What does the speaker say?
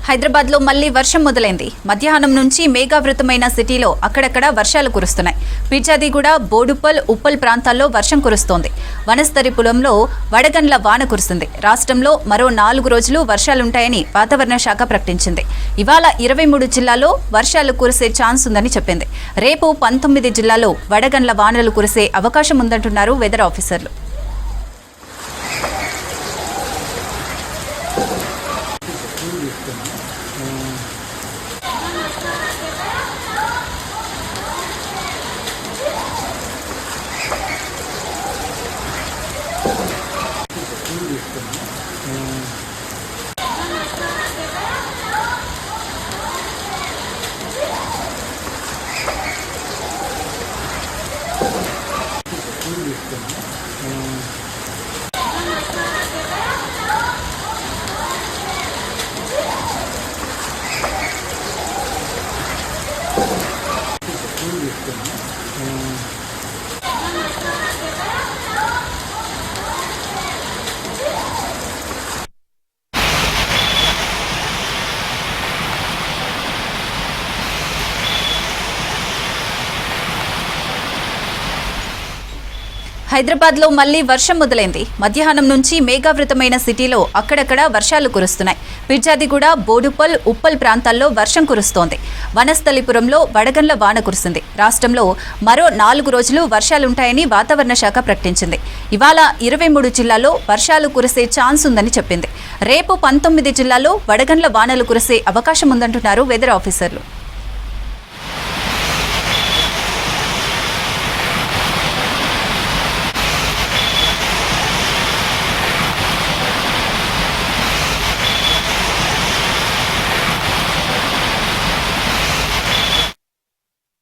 హైదరాబాద్లో మళ్లీ వర్షం మొదలైంది. మధ్యాహ్నం నుంచి మేఘావృతమైన సిటీలో అక్కడక్కడ వర్షాలు కురుస్తున్నాయి. పిర్జాదిగూడ, బోడుప్పల్, ఉప్పల్ ప్రాంతాల్లో వర్షం కురుస్తోంది. వనస్థలిపురంలో వడగండ్ల వాన కురుస్తుంది. రాష్ట్రంలో మరో 4 రోజులు వర్షాలుంటాయని వాతావరణ శాఖ ప్రకటించింది. ఇవాళ 23 జిల్లాల్లో వర్షాలు కురిసే ఛాన్స్ ఉందని చెప్పింది. రేపు 19 జిల్లాల్లో వడగండ్ల వానలు కురిసే అవకాశం ఉందంటున్నారు వెదర్ ఆఫీసర్లు. హైదరాబాద్లో మళ్లీ వర్షం మొదలైంది. మధ్యాహ్నం నుంచి మేఘావృతమైన సిటీలో అక్కడక్కడ వర్షాలు కురుస్తున్నాయి. పిర్జాదిగూడ, బోడుప్పల్, ఉప్పల్ ప్రాంతాల్లో వర్షం కురుస్తోంది. వనస్థలిపురంలో వడగండ్ల వాన కురిసింది. రాష్ట్రంలో మరో 4 రోజులు వర్షాలుంటాయని వాతావరణ శాఖ ప్రకటించింది. ఇవాళ 23 జిల్లాల్లో వర్షాలు కురిసే ఛాన్స్ ఉందని చెప్పింది. రేపు 19 జిల్లాల్లో వడగండ్ల వానలు కురిసే అవకాశం ఉందంటున్నారు వెదర్ ఆఫీసర్లు.